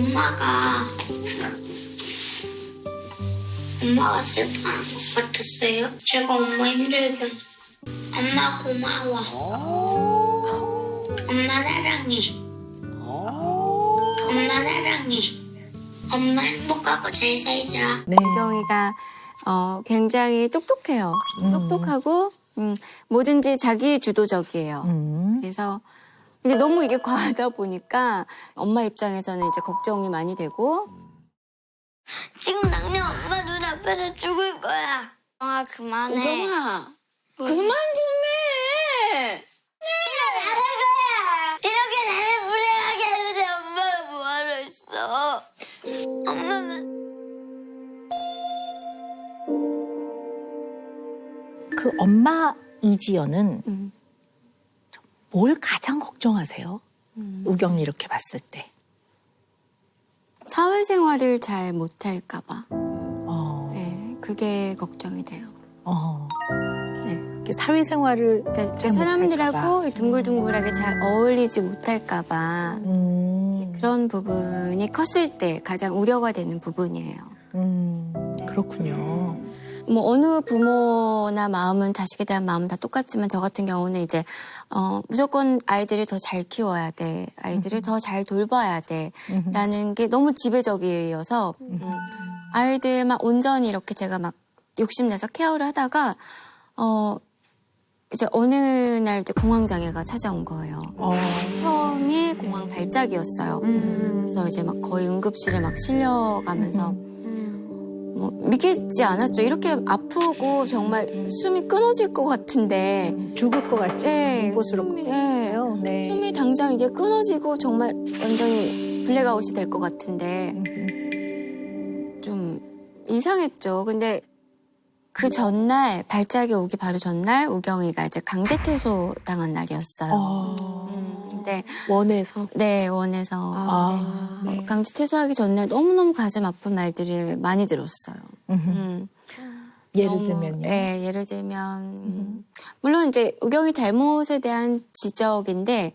엄마가 슬퍼하는 것 같았어요. 제가 엄마 힘들게. 엄마 고마워. 엄마 사랑해. 엄마 사랑해. 엄마 행복하고 잘 살자. 네. 우경이가 굉장히 똑똑해요. 똑똑하고 뭐든지 자기 주도적이에요. 그래서 이제 너무 이게 과하다 보니까 엄마 입장에서는 이제 걱정이 많이 되고 지금 당장 엄마 눈앞에서 죽을 거야. 아 그만해. 우경아 그만 좀 해. 나갈 거야. 이렇게 나를 불행하게 하는데 엄마가 뭐하러 있어. 엄마는 그 엄마 이지연은 뭘 가장 걱정하세요? 우경이 이렇게 봤을 때. 사회생활을 잘 못할까 봐. 어, 네, 그게 걱정이 돼요. 네. 이렇게 사회생활을 그러니까 잘 사람들하고 못할까 봐. 둥글둥글하게 잘 어울리지 못할까 봐. 이제 그런 부분이 컸을 때 가장 우려가 되는 부분이에요. 그렇군요. 뭐 어느 부모나 마음은 자식에 대한 마음은 다 똑같지만 저 같은 경우는 이제 무조건 아이들을 더 잘 키워야 돼, 아이들을 더 잘 돌봐야 돼라는 게 너무 지배적이어서 아이들만 온전히 이렇게 제가 막 욕심내서 케어를 하다가 이제 어느 날 이제 공황장애가 찾아온 거예요. 처음이 공황 발작이었어요. 그래서 이제 막 거의 응급실에 막 실려가면서 뭐 믿기지 않았죠. 이렇게 아프고 정말 숨이 끊어질 것 같은데 죽을 것 같이 네, 공포스럽고요. 네. 숨이 당장 이게 끊어지고 정말 완전히 블랙아웃이 될 것 같은데 좀 이상했죠. 근데 그 전날 발작이 오기 바로 전날 우경이가 이제 강제 퇴소 당한 날이었어요. 근데 원에서. 네, 원에서 네. 강제 퇴소하기 전날 너무너무 가슴 아픈 말들을 많이 들었어요. 예를 들면요. 네, 예를 들면 물론 이제 우경이 잘못에 대한 지적인데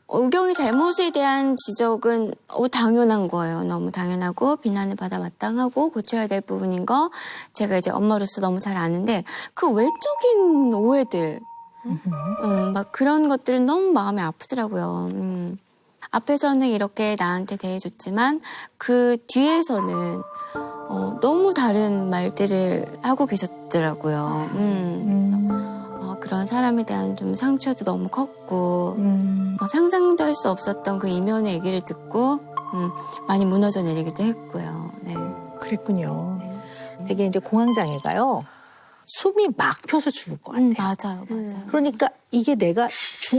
우경이 잘못에 대한 지적은 당연한 거예요. 너무 당연하고 비난을 받아 마땅하고 고쳐야 될 부분인 거 제가 이제 엄마로서 너무 잘 아는데 그 외적인 오해들 막 그런 것들은 너무 마음이 아프더라고요. 앞에서는 이렇게 나한테 대해줬지만 그 뒤에서는 너무 다른 말들을 하고 계셨더라고요. 그래서, 그런 사람에 대한 좀 상처도 너무 컸고 상상도 할 수 없었던 그 이면의 얘기를 듣고 많이 무너져 내리기도 했고요. 네. 그랬군요. 되게 이제 공황장애가요. 숨이 막혀서 죽을 것 같아요. 맞아요. 그러니까 이게 내가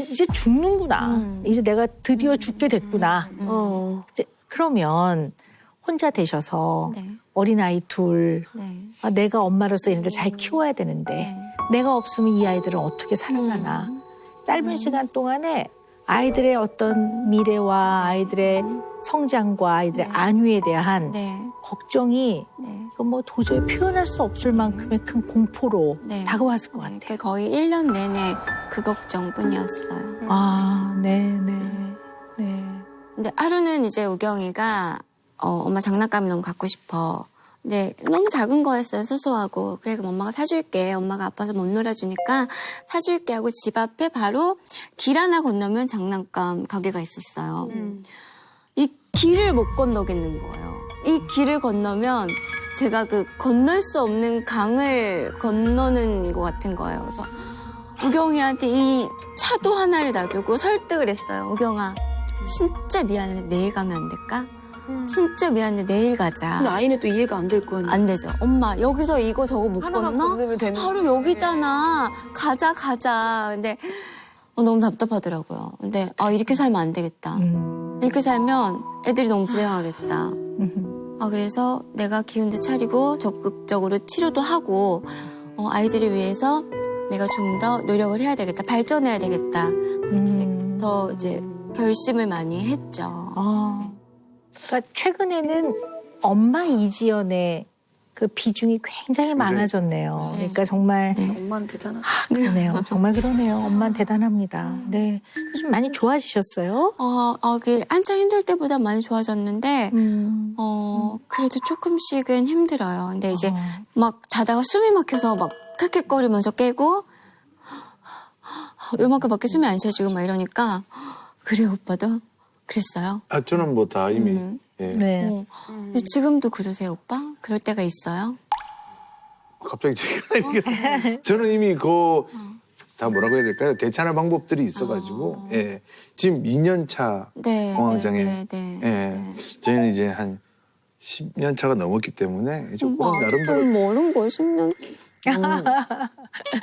이제 죽는구나. 이제 내가 드디어 죽게 됐구나. 이제 그러면 혼자 되셔서 네. 어린아이 둘, 네. 내가 엄마로서 얘네를 잘 키워야 되는데 네. 내가 없으면 이 아이들은 어떻게 살아가나. 짧은 시간 동안에 아이들의 어떤 미래와 아이들의 성장과 아이들의 안위에 대한 네. 걱정이 네. 뭐 도저히 표현할 수 없을 만큼의 큰 공포로 네. 다가왔을 것 네, 같아요. 거의 1년 내내 그 걱정뿐이었어요. 네. 이제 하루는 이제 우경이가 엄마 장난감이 너무 갖고 싶어. 근데 너무 작은 거였어요. 소소하고. 그래 그럼 엄마가 사줄게. 엄마가 아파서 못 놀아주니까 사줄게 하고 집 앞에 바로 길 하나 건너면 장난감 가게가 있었어요. 이 길을 못 건너겠는 거예요. 이 길을 건너면 제가 그 건널 수 없는 강을 건너는 것 같은 거예요. 그래서 우경이한테 이 차도 하나를 놔두고 설득을 했어요. 우경아, 진짜 미안해. 내일 가면 안 될까? 진짜 미안해. 내일 가자. 근데 아이는 또 이해가 안 될 거 아니에요. 안 되죠. 엄마, 여기서 이거 저거 못 하나만 건너? 건너면 되는 바로 여기잖아. 가자. 근데 너무 답답하더라고요. 근데 이렇게 살면 안 되겠다. 이렇게 살면 애들이 너무 불행하겠다. 그래서 내가 기운도 차리고 적극적으로 치료도 하고 아이들을 위해서 내가 좀 더 노력을 해야 되겠다. 발전해야 되겠다. 더 이제 결심을 많이 했죠. 그러니까 최근에는 엄마 이지연의 그 비중이 굉장히 많아졌네요. 그러니까 정말 엄마는 대단하다. 그러네요. 정말 그러네요. 엄마는 대단합니다. 네, 좀 많이 좋아지셨어요? 그 한창 힘들 때보다 많이 좋아졌는데, 그래도 조금씩은 힘들어요. 근데 이제 막 자다가 숨이 막혀서 막 캑캑거리면서 깨고, 요만큼밖에 숨이 안 쉬어지고 막 이러니까, 그래요, 오빠도? 그랬어요? 저는 뭐 다 이미. 예. 네. 근데 지금도 그러세요, 오빠? 그럴 때가 있어요? 갑자기 제가 이렇게 저는 이미 다 뭐라고 해야 될까요? 대처하는 방법들이 있어가지고 예. 지금 2년 차 네. 공황장애. 네. 예. 저희는 이제 한 10년 차가 넘었기 때문에 조금 나름대로 모르는 거예요, 10년.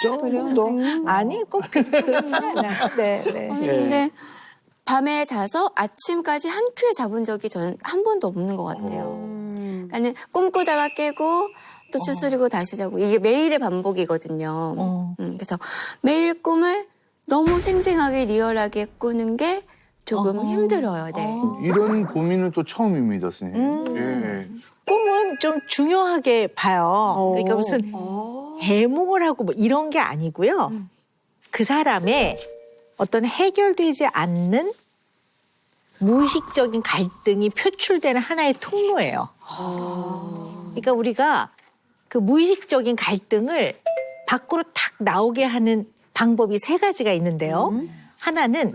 조금 더 아니, 꼭 그렇지 않아요. 네, 네. 아니, 근데 밤에 자서 아침까지 한 큐에 잡은 적이 저는 한 번도 없는 것 같아요. 그러니까는 꿈꾸다가 깨고 또 추스리고 다시 자고 이게 매일의 반복이거든요. 그래서 매일 꿈을 너무 생생하게 리얼하게 꾸는 게 조금 힘들어요. 네. 이런 고민은 또 처음입니다, 선생님. 예. 꿈은 좀 중요하게 봐요. 그러니까 무슨 해몽을 하고 뭐 이런 게 아니고요. 그 사람의 어떤 해결되지 않는 무의식적인 갈등이 표출되는 하나의 통로예요. 그러니까 우리가 그 무의식적인 갈등을 밖으로 탁 나오게 하는 방법이 3가지가 있는데요. 하나는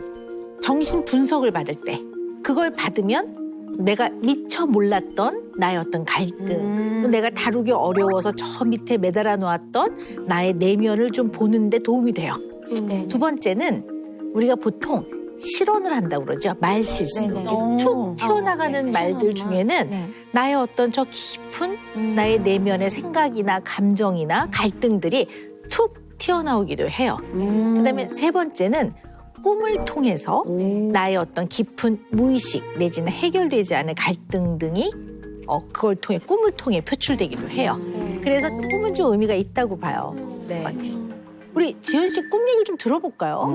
정신 분석을 받을 때 그걸 받으면 내가 미처 몰랐던 나의 어떤 갈등, 또 내가 다루기 어려워서 저 밑에 매달아 놓았던 나의 내면을 좀 보는 데 도움이 돼요. 네. 2번째는 우리가 보통 실언을 한다고 그러죠. 말실수. 네네. 이렇게 툭 튀어나가는 네. 말들 중에는 네. 나의 어떤 저 깊은 나의 내면의 생각이나 감정이나 갈등들이 툭 튀어나오기도 해요. 그다음에 3번째는 꿈을 통해서 나의 어떤 깊은 무의식 내지는 해결되지 않은 갈등 등이 그걸 통해 꿈을 통해 표출되기도 해요. 그래서 꿈은 좀 의미가 있다고 봐요. 네. 우리 지연 씨 꿈 얘기를 좀 들어볼까요?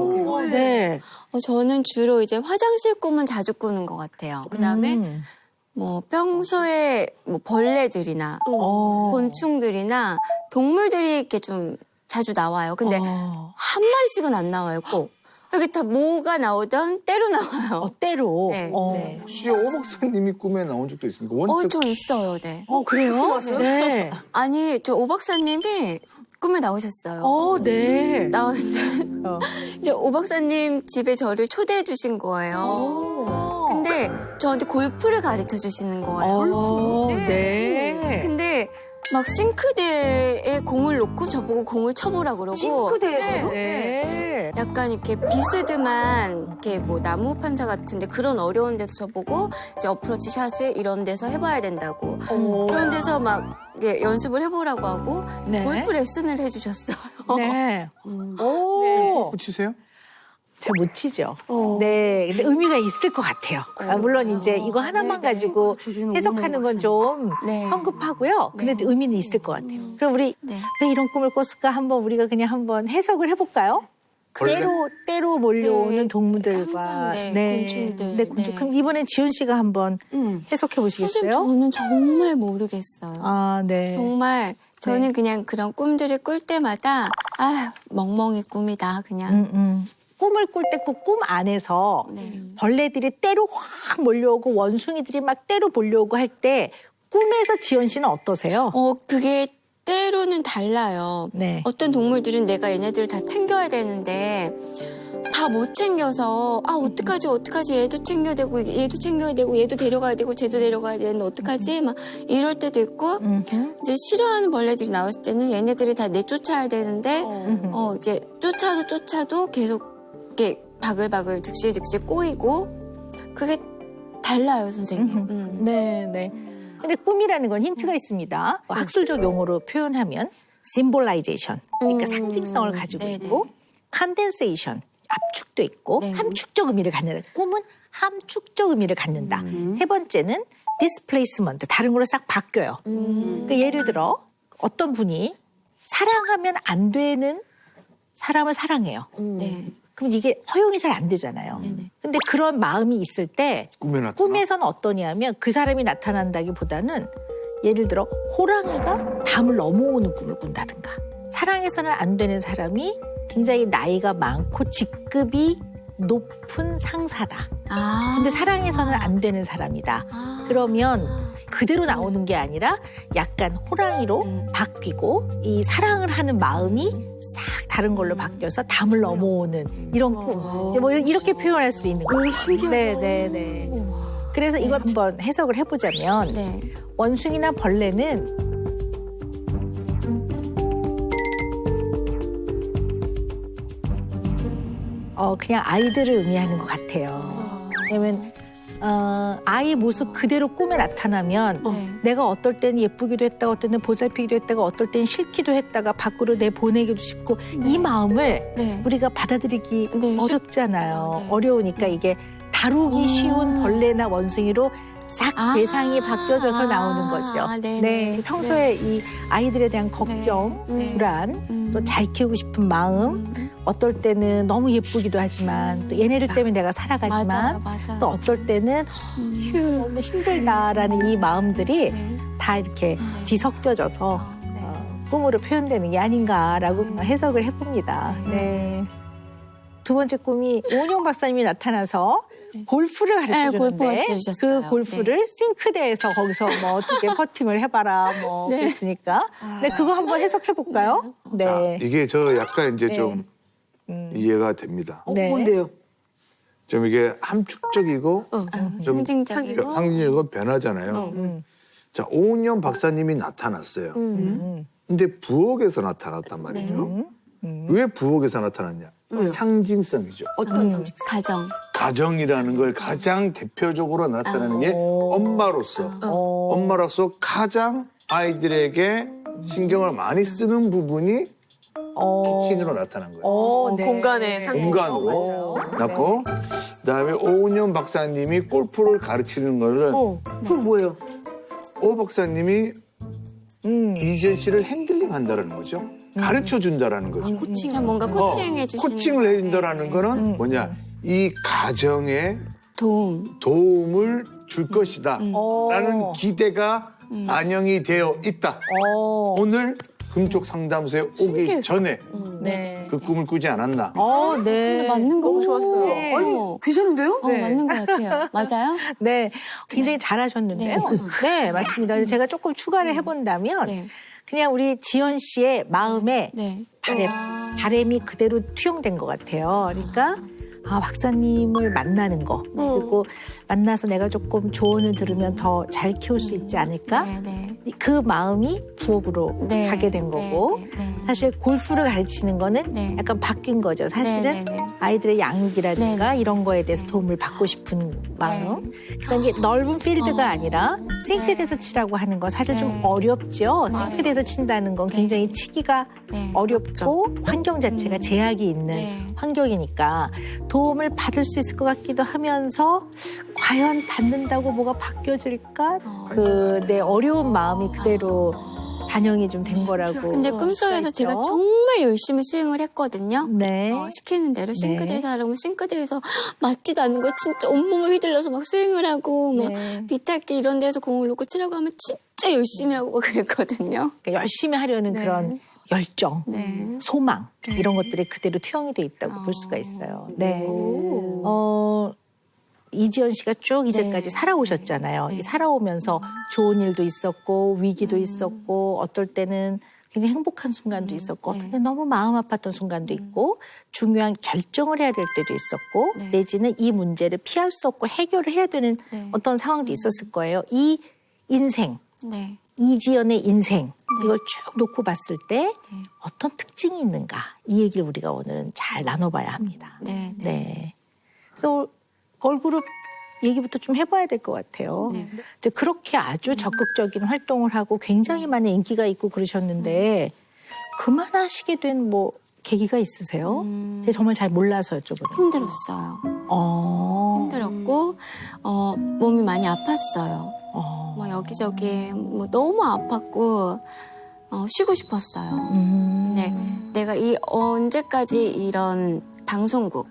네. 저는 주로 이제 화장실 꿈은 자주 꾸는 것 같아요. 그다음에 뭐 평소에 뭐 벌레들이나 곤충들이나 동물들이 이렇게 좀 자주 나와요. 근데 한 마리씩은 안 나와요, 꼭. 여기 다 뭐가 나오던 때로 나와요. 때로. 네. 네. 혹시 오 박사님이 꿈에 나온 적도 있습니까? 원뜻 저 있어요, 네. 그래요? 네. 아니, 저 오 박사님이 꿈에 나오셨어요. 네. 나왔는데 이제 오 박사님 집에 저를 초대해 주신 거예요. 근데 저한테 골프를 가르쳐 주시는 거예요. 네. 근데 막 싱크대에 공을 놓고 저보고 공을 쳐보라 그러고. 싱크대에서요? 네. 약간 이렇게 비스듬한 이렇게 뭐 나무 판자 같은데 그런 어려운 데서 저보고 이제 어프로치 샷을 이런 데서 해봐야 된다고. 그런 데서 막 이렇게 연습을 해보라고 하고 네. 골프 레슨을 해주셨어요. 네. 오. 치세요? 잘 못 치죠. 네. 근데 의미가 있을 것 같아요. 물론 이제 이거 하나만 네, 네. 가지고 해석하는 건 좀 네. 성급하고요. 근데 네. 의미는 있을 것 같아요. 그럼 우리 네. 왜 이런 꿈을 꿨을까 한번 우리가 그냥 한번 해석을 해볼까요? 때로 몰려오는 네. 동물들과 항상, 네, 곤충들. 네, 곤충. 네. 그럼 이번엔 지연 씨가 한번 해석해 선생님 보시겠어요? 저는 정말 모르겠어요. 아, 네. 정말 저는 그냥 그런 꿈들을 꿀 때마다 멍멍이 꿈이다 그냥. 꿈을 꿀 때 그 꿈 안에서 네. 벌레들이 때로 확 몰려오고 원숭이들이 막 때로 몰려오고 할 때 꿈에서 지연 씨는 어떠세요? 그게 때로는 달라요. 네. 어떤 동물들은 내가 얘네들을 다 챙겨야 되는데 다 못 챙겨서 어떡하지 얘도 챙겨야 되고 얘도 챙겨야 되고 얘도 데려가야 되고 쟤도 데려가야 되는데 어떡하지 막 이럴 때도 있고 이제 싫어하는 벌레들이 나왔을 때는 얘네들이 다 내쫓아야 되는데 이제 쫓아도 계속 이렇게 바글바글 득실득실 꼬이고 그게 달라요 선생님. 네, 네. 근데 꿈이라는 건 힌트가 있습니다. 학술적 용어로 표현하면 symbolization, 그러니까 상징성을 가지고 네네. 있고 condensation, 압축도 있고 네. 함축적 의미를 갖는 꿈은 함축적 의미를 갖는다. 3번째는 displacement, 다른 걸로 싹 바뀌어요. 그러니까 예를 들어 어떤 분이 사랑하면 안 되는 사람을 사랑해요. 네. 그럼 이게 허용이 잘 안 되잖아요. 네네. 근데 그런 마음이 있을 때 꿈에 나타나? 꿈에서는 어떠냐면 그 사람이 나타난다기보다는 예를 들어 호랑이가 담을 넘어오는 꿈을 꾼다든가 사랑해서는 안 되는 사람이 굉장히 나이가 많고 직급이 높은 상사다. 근데 사랑해서는 안 되는 사람이다. 그러면 그대로 나오는 게 아니라 약간 호랑이로 바뀌고 이 사랑을 하는 마음이 싹 다른 걸로 바뀌어서 담을 넘어오는 이런 꿈. 이제 뭐 이렇게 표현할 수 있는 거예요. 신기하다. 네. 그래서 이걸 한번 해석을 해보자면 네. 원숭이나 벌레는 그냥 아이들을 의미하는 것 같아요. 왜냐면 아이 모습 그대로 꿈에 나타나면 네. 내가 어떨 때는 예쁘기도 했다가 어떨 때는 보살피기도 했다가 어떨 때는 싫기도 했다가 밖으로 내보내기도 싶고 이 마음을 네. 우리가 받아들이기 네, 어렵잖아요. 쉽죠. 네. 어려우니까 이게 다루기 쉬운 벌레나 원숭이로 싹 대상이 바뀌어져서 나오는 거죠. 네. 평소에 이 아이들에 대한 걱정, 네. 불안, 또 잘 키우고 싶은 마음, 어떨 때는 너무 예쁘기도 하지만 또 얘네들 때문에 내가 살아가지만 맞아요. 또 어떨 때는 휴 너무 힘들다라는 이 마음들이 네. 다 이렇게 뒤섞여져서 네. 꿈으로 표현되는 게 아닌가라고 해석을 해봅니다. 네. 두 번째 꿈이 오은영 박사님이 나타나서 골프를 가르쳐 네, 골프 주는데 가르쳐주셨어요. 그 골프를 싱크대에서 거기서 뭐 어떻게 퍼팅을 해봐라 뭐 그랬으니까 네, 그거 한번 해석해 볼까요? 자, 네. 이게 저 약간 이제 네. 좀 이해가 됩니다. 네. 뭔데요? 좀 이게 함축적이고 좀 상징적이고 상징적이고 변하잖아요. 음. 자, 오은영 박사님이 나타났어요. 근데 부엌에서 나타났단 말이죠. 왜 부엌에서 나타났냐? 왜요? 상징성이죠. 어떤 상징? 가정. 가정이라는 걸 가장 대표적으로 나타내는 게 엄마로서 엄마로서 가장 아이들에게 신경을 많이 쓰는 부분이 키친으로 나타난 거예요. 네. 공간의 상징성. 공간으로 맞아요. 났고 그다음에 오은영 박사님이 골프를 가르치는 거를 그건 뭐예요? 오 박사님이 이전 씨를 핸들링 한다는 거죠. 가르쳐 준다라는 거죠. 코칭. 참 뭔가 코칭해 주시는 코칭을 해준다라는 거는 뭐냐? 이 가정에 도움을 줄 것이다. 라는 기대가 반영이 되어 있다. 오늘 금쪽 상담소에 오기 전에 네. 그 꿈을 꾸지 않았나? 네. 근데 맞는 거 좋았어요. 네. 아니, 괜찮은데요? 네. 맞는 것 같아요. 맞아요? 네, 굉장히 잘하셨는데요. 네, 맞습니다. 제가 조금 추가를 해본다면 네. 그냥 우리 지연 씨의 마음에 네. 바램이 그대로 투영된 것 같아요. 그러니까 박사님을 만나는 거 그리고 만나서 내가 조금 조언을 들으면 더 잘 키울 수 있지 않을까? 네. 그 마음이 부업으로 네. 가게 된 거고 네. 사실 골프를 가르치는 거는 네. 약간 바뀐 거죠. 사실은 네. 아이들의 양육이라든가 네. 이런 거에 대해서 도움을 받고 싶은 마음. 그러니까 이게 넓은 필드가 아니라 싱크대에서 치라고 하는 건 사실 좀 어렵죠. 싱크대에서 친다는 건 굉장히 치기가 네. 어렵고 환경 자체가 제약이 있는 네. 환경이니까 도움을 받을 수 있을 것 같기도 하면서 과연 받는다고 뭐가 바뀌어질까? 내 어려운 마음이 그대로 반영이 좀 된 거라고. 근데 꿈속에서 제가 정말 열심히 스윙을 했거든요. 네. 시키는 대로 싱크대에서 하라고 싱크대에서 맞지도 않는 거 진짜 온몸을 휘둘러서 막 스윙을 하고 막 비탈길 이런 데서 공을 놓고 치라고 하면 진짜 열심히 하고 그랬거든요. 그러니까 열심히 하려는 네. 그런 열정, 소망 이런 것들이 그대로 투영이 돼 있다고 볼 수가 있어요. 네. 이지연 씨가 쭉 이제까지 살아오셨잖아요. 이 살아오면서 좋은 일도 있었고 위기도 있었고 어떨 때는 굉장히 행복한 순간도 있었고 어떨 때는 너무 마음 아팠던 순간도 있고 중요한 결정을 해야 될 때도 있었고 내지는 이 문제를 피할 수 없고 해결을 해야 되는 어떤 상황도 있었을 거예요. 이 인생, 이지연의 인생 이걸 쭉 놓고 봤을 때 어떤 특징이 있는가 이 얘기를 우리가 오늘은 잘 나눠봐야 합니다. 네. 그래서 걸그룹 얘기부터 좀 해봐야 될 것 같아요. 이제 그렇게 아주 적극적인 활동을 하고 굉장히 많은 인기가 있고 그러셨는데 그만하시게 된 뭐 계기가 있으세요? 제가 정말 잘 몰라서 여쭤보는. 힘들었어요. 힘들었고 몸이 많이 아팠어요. 뭐 여기저기 뭐 너무 아팠고 쉬고 싶었어요. 네, 내가 언제까지 이런 방송국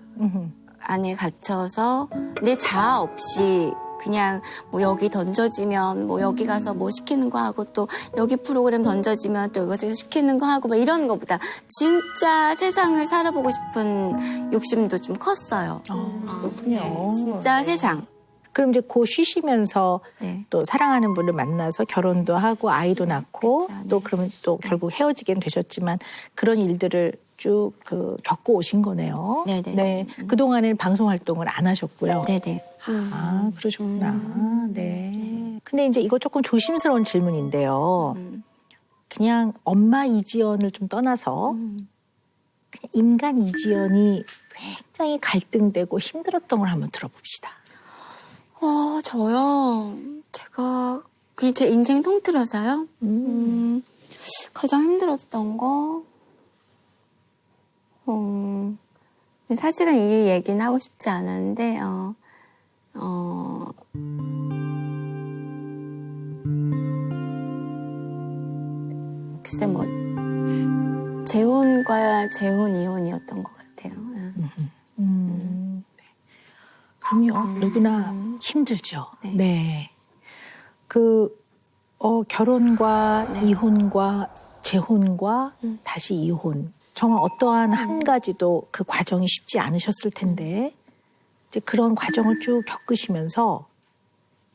안에 갇혀서 내 자아 없이 그냥 뭐 여기 던져지면 뭐 여기 가서 뭐 시키는 거 하고 또 여기 프로그램 던져지면 또 이거 시키는 거 하고 막 이런 거보다 진짜 세상을 살아보고 싶은 욕심도 좀 컸어요. 그렇군요. 진짜 세상. 그럼 이제 고 쉬시면서 네. 또 사랑하는 분을 만나서 결혼도 하고 아이도 낳고 그렇죠. 네. 또 그러면 또 결국 헤어지긴 되셨지만 그런 일들을 쭉 겪고 오신 거네요. 네네. 네. 그동안은 방송 활동을 안 하셨고요. 네네. 아, 그러셨구나. 네. 근데 이제 이거 조금 조심스러운 질문인데요. 그냥 엄마 이지연을 좀 떠나서 그냥 인간 이지연이 굉장히 갈등되고 힘들었던 걸 한번 들어봅시다. 저요. 제가 그냥 제 인생 통틀어서요. 가장 힘들었던 거. 사실은 이 얘기는 하고 싶지 않았는데, 글쎄 뭐 재혼과 재혼 이혼이었던 것 같아요. 그럼요. 누구나 힘들죠. 네. 네. 결혼과 네. 이혼과 재혼과 다시 이혼. 정말 어떠한 한 가지도 그 과정이 쉽지 않으셨을 텐데, 이제 그런 과정을 쭉 겪으시면서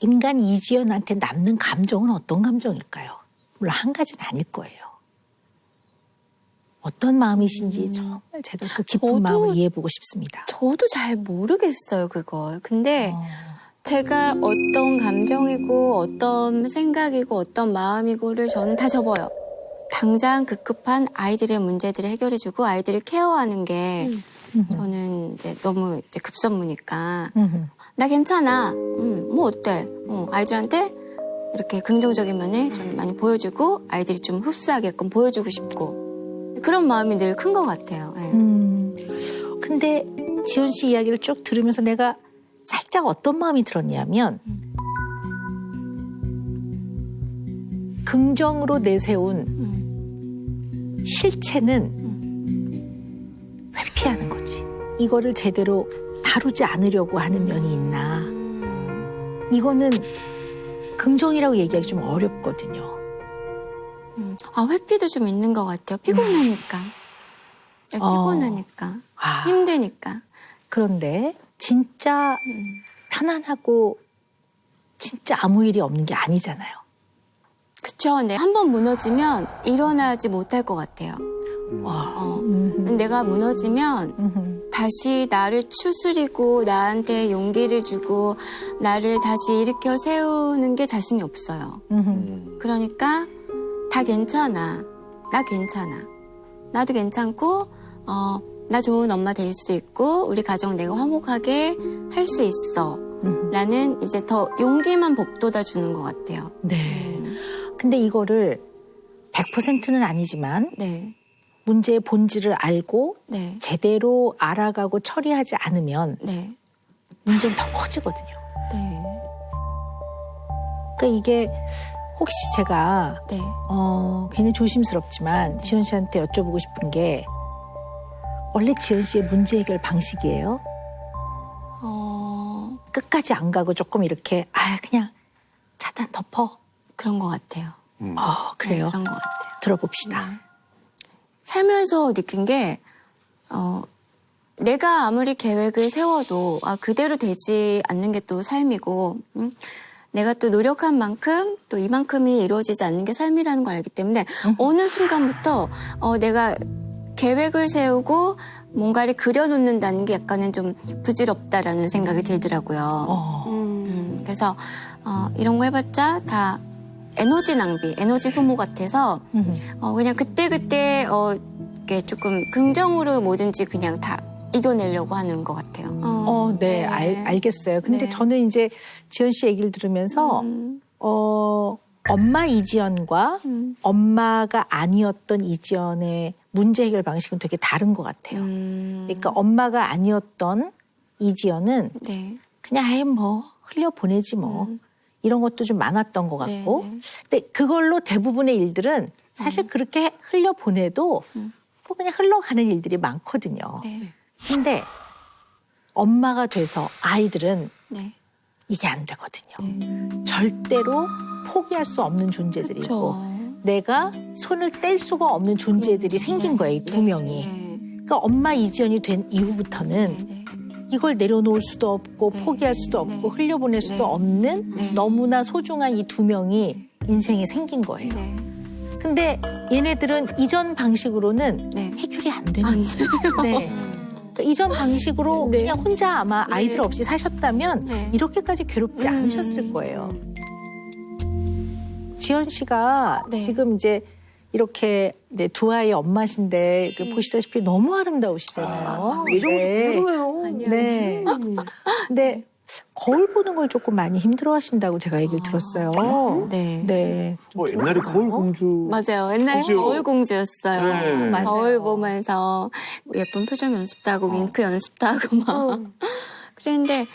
인간 이지연한테 남는 감정은 어떤 감정일까요? 물론 한 가지는 아닐 거예요. 어떤 마음이신지 정말 제가 그 깊은 저도- 마음을 이해해보고 싶습니다. 저도 잘 모르겠어요, 그걸. 근데 제가 어떤 감정이고 어떤 생각이고 어떤 마음이고를 저는 다 접어요. 당장 급급한 아이들의 문제들을 해결해주고 아이들을 케어하는 게 저는 이제 너무 이제 급선무니까 나 괜찮아. 뭐 어때? 아이들한테 이렇게 긍정적인 면을 좀 많이 보여주고 아이들이 좀 흡수하게끔 보여주고 싶고 그런 마음이 늘 큰 것 같아요. 네. 근데 지연 씨 이야기를 쭉 들으면서 내가 살짝 어떤 마음이 들었냐면 긍정으로 내세운 실체는 회피하는 거지. 이거를 제대로 다루지 않으려고 하는 면이 있나. 이거는 긍정이라고 얘기하기 좀 어렵거든요. 회피도 좀 있는 것 같아요. 피곤하니까. 네, 피곤하니까. 아, 힘드니까. 그런데 진짜 편안하고 진짜 아무 일이 없는 게 아니잖아요. 그쵸. 네. 한 번 무너지면 일어나지 못할 것 같아요. 내가 무너지면 다시 나를 추스리고 나한테 용기를 주고 나를 다시 일으켜 세우는 게 자신이 없어요. 그러니까 다 괜찮아. 나 괜찮아. 나도 괜찮고 나 좋은 엄마 될 수도 있고 우리 가정 내가 화목하게 할 수 있어. 라는 이제 더 용기만 북돋아 주는 것 같아요. 네. 근데 이거를 100%는 아니지만 네. 문제의 본질을 알고 네. 제대로 알아가고 처리하지 않으면 네. 문제는 더 커지거든요. 네. 그러니까 이게 혹시 제가 네. 괜히 조심스럽지만 지연 씨한테 여쭤보고 싶은 게 원래 지연 씨의 문제 해결 방식이에요? 끝까지 안 가고 조금 이렇게 그냥 차단 덮어. 그런 것 같아요. 그래요? 네, 그런 것 같아요. 들어봅시다. 살면서 느낀 게, 내가 아무리 계획을 세워도, 그대로 되지 않는 게 또 삶이고, 내가 또 노력한 만큼, 또 이만큼이 이루어지지 않는 게 삶이라는 걸 알기 때문에, 어느 순간부터, 내가 계획을 세우고, 뭔가를 그려놓는다는 게 약간은 좀 부질없다라는 생각이 들더라고요. 그래서, 이런 거 해봤자 다 에너지 낭비, 에너지 소모 같아서 그냥 그때그때 이렇게 조금 긍정으로 뭐든지 그냥 다 이겨내려고 하는 것 같아요. 네, 알겠어요. 근데 네. 저는 이제 지연 씨 얘기를 들으면서 엄마 이지연과 엄마가 아니었던 이지연의 문제 해결 방식은 되게 다른 것 같아요. 그러니까 엄마가 아니었던 이지연은 네. 그냥 뭐 흘려보내지 뭐. 이런 것도 좀 많았던 것 같고. 네, 네. 근데 그걸로 대부분의 일들은 사실 그렇게 흘려보내도 뭐 그냥 흘러가는 일들이 많거든요. 네. 근데 엄마가 돼서 아이들은 네. 이게 안 되거든요. 절대로 포기할 수 없는 존재들이고 그쵸. 내가 손을 뗄 수가 없는 존재들이 생긴 거예요. 이 두 명이. 그러니까 엄마 이지연이 된 이후부터는 이걸 내려놓을 수도 없고 포기할 수도 없고 흘려보낼 수도 없는 너무나 소중한 이 두 명이 인생에 생긴 거예요. 근데 얘네들은 이전 방식으로는 해결이 안 되는 거예요. 네. 그러니까 이전 방식으로 그냥 혼자 아마 아이들 없이 사셨다면 이렇게까지 괴롭지 않으셨을 거예요. 지연 씨가 지금 이제 이렇게 네, 두 아이의 엄마신데 보시다시피 너무 아름다우시잖아요. 예정씨 부러워요. 네. 근데 거울 보는 걸 조금 많이 힘들어하신다고 제가 얘기를 들었어요. 네. 네. 옛날에 거울 공주. 맞아요. 옛날에 그죠? 거울 공주였어요. 네. 맞아요. 거울 보면서 예쁜 표정 연습도 하고 윙크 연습도 하고 막. 그랬는데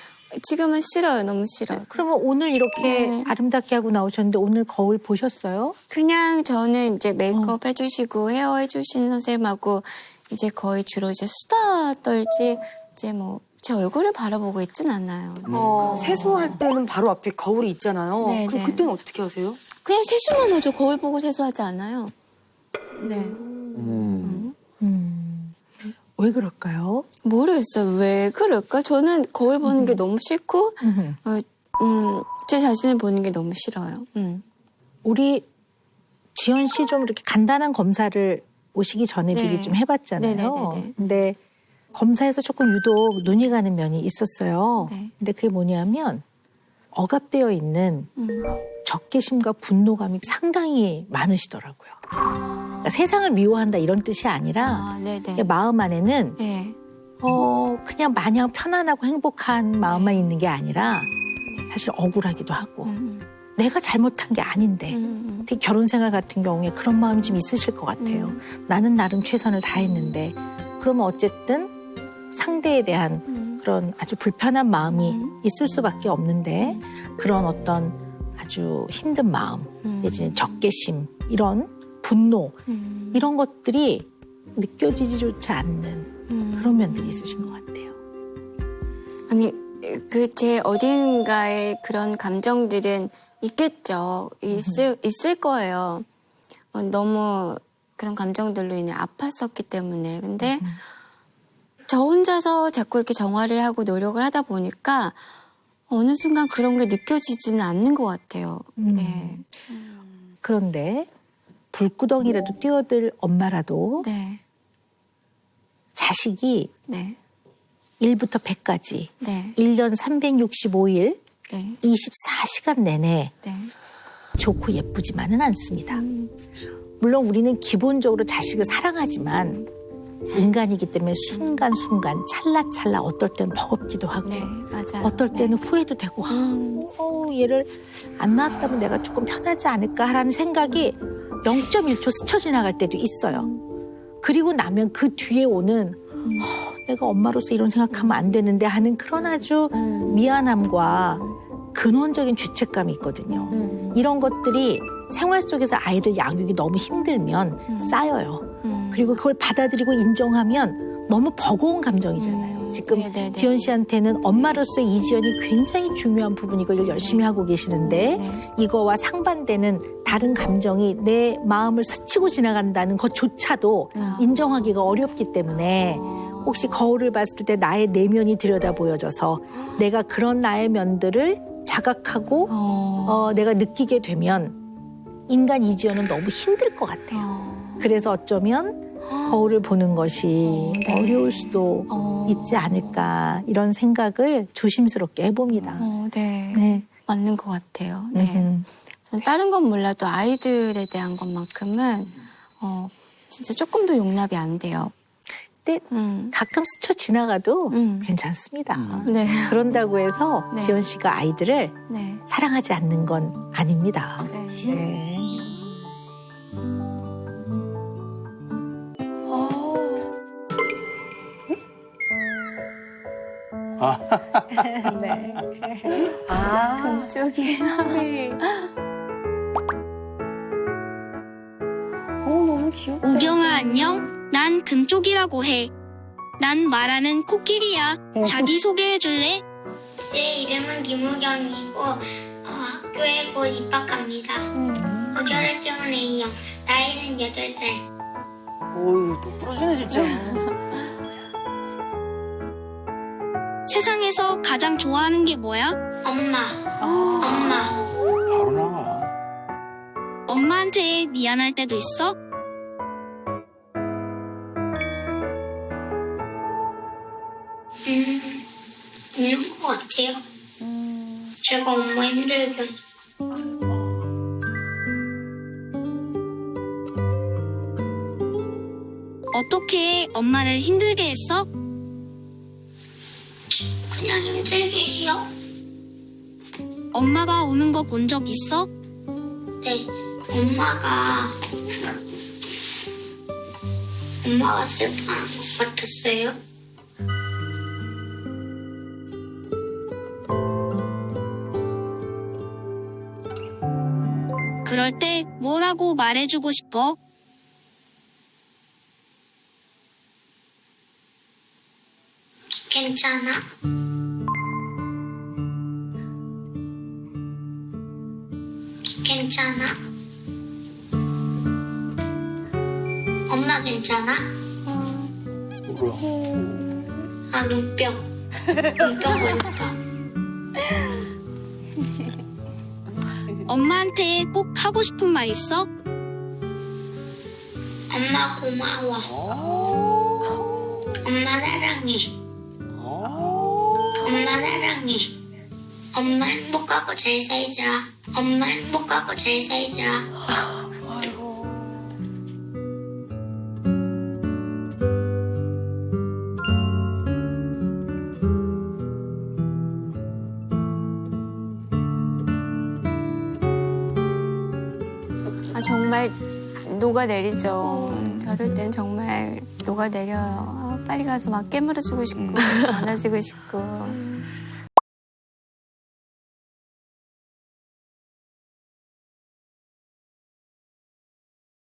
지금은 싫어요. 너무 싫어요. 그러면 오늘 이렇게 아름답게 하고 나오셨는데 오늘 거울 보셨어요? 그냥 저는 이제 메이크업 해주시고 헤어 해주시는 선생님하고 이제 거의 주로 이제 수다 떨지 이제 뭐 제 얼굴을 바라보고 있진 않아요. 세수할 때는 바로 앞에 거울이 있잖아요. 네, 그럼 네. 그때는 어떻게 하세요? 그냥 세수만 하죠. 거울 보고 세수하지 않아요. 네. 왜 그럴까요? 모르겠어요. 왜 그럴까? 저는 거울 보는 게 너무 싫고, 제 자신을 보는 게 너무 싫어요. 우리 지연 씨 좀 이렇게 간단한 검사를 오시기 전에 네. 미리 좀 해봤잖아요. 네네네네. 근데 검사에서 조금 유독 눈이 가는 면이 있었어요. 네. 근데 그게 뭐냐면 억압되어 있는 적개심과 분노감이 상당히 많으시더라고요. 그러니까 세상을 미워한다 이런 뜻이 아니라 네네. 마음 안에는 네. 그냥 마냥 편안하고 행복한 마음만 있는 게 아니라 사실 억울하기도 하고 내가 잘못한 게 아닌데 특히 결혼 생활 같은 경우에 그런 마음이 좀 있으실 것 같아요. 나는 나름 최선을 다했는데 그러면 어쨌든 상대에 대한 그런 아주 불편한 마음이 있을 수밖에 없는데 그런 어떤 아주 힘든 마음 내지는 적개심 이런 분노 이런 것들이 느껴지지조차 않는 그런 면들이 있으신 것 같아요. 아니, 그 제 어딘가에 그런 감정들은 있겠죠. 있을 거예요. 너무 그런 감정들로 인해 아팠었기 때문에. 근데 저 혼자서 자꾸 이렇게 정화를 하고 노력을 하다 보니까 어느 순간 그런 게 느껴지지는 않는 것 같아요. 네. 그런데 불구덩이라도 뛰어들 엄마라도 네. 자식이 네. 1부터 100까지 네. 1년 365일 네. 24시간 내내 네. 좋고 예쁘지만은 않습니다. 물론 우리는 기본적으로 자식을 사랑하지만 인간이기 때문에 순간순간 찰나찰나 어떨 때는 버겁기도 하고 네. 맞아요. 어떨 때는 후회도 되고 얘를 안 낳았다면 내가 조금 편하지 않을까라는 생각이 0.1초 스쳐 지나갈 때도 있어요. 그리고 나면 그 뒤에 오는 내가 엄마로서 이런 생각하면 안 되는데 하는 그런 아주 미안함과 근원적인 죄책감이 있거든요. 이런 것들이 생활 속에서 아이들 양육이 너무 힘들면 쌓여요. 그리고 그걸 받아들이고 인정하면 너무 버거운 감정이잖아요. 지금 네네네. 지연 씨한테는 엄마로서의 이지연이 굉장히 중요한 부분이고 이걸 열심히 하고 계시는데 네. 이거와 상반되는 다른 감정이 내 마음을 스치고 지나간다는 것조차도 인정하기가 어렵기 때문에 혹시 거울을 봤을 때 나의 내면이 들여다 보여져서 내가 그런 나의 면들을 자각하고 내가 느끼게 되면 인간 이지연은 너무 힘들 것 같아요. 그래서 어쩌면 거울을 보는 것이 네. 어려울 수도 있지 않을까 이런 생각을 조심스럽게 해봅니다. 네. 네. 맞는 것 같아요. 네. 전 다른 건 몰라도 아이들에 대한 것만큼은 진짜 조금 더 용납이 안 돼요. 근데 가끔 스쳐 지나가도 괜찮습니다. 네. 그런다고 해서 네. 지연 씨가 아이들을 네. 사랑하지 않는 건 아닙니다. 네. 네. 네. 그쪽이에요. 너무 귀엽다. 우경아 안녕. 난 금쪽이라고 해. 난 말하는 코끼리야. 자기 소개해줄래? 제 이름은 김우경이고 학교에 곧 입학합니다. 혈액형은 A형, 나이는 8살. 어유 또 부러지네 진짜. 세상에서 가장 좋아하는 게 뭐야? 엄마, 엄마. 바로 나와. 엄마한테 미안할 때도 있어? 있는 것 같아요. 제가 엄마 힘들게 하니까. 어떻게 엄마를 힘들게 했어? 그냥 힘들게 해요. 엄마가 우는 거 본 적 있어? 네, 엄마가 슬퍼하는 것 같았어요. 그럴 때 뭐라고 말해주고 싶어? 괜찮아. 괜찮아. 엄마 괜찮아? 울어. 아, 눈병. 눈병 걸렸다. 엄마한테 꼭 하고 싶은 말 있어? 엄마 고마워. 엄마 사랑해. 엄마 사랑해. 엄마 행복하고 잘 살자. 엄마 행복하고 잘 살자. 정말 녹아내리죠. 저럴 땐 정말 녹아내려요. 빨리 가서 막 깨물어주고 싶고 안아주고 싶고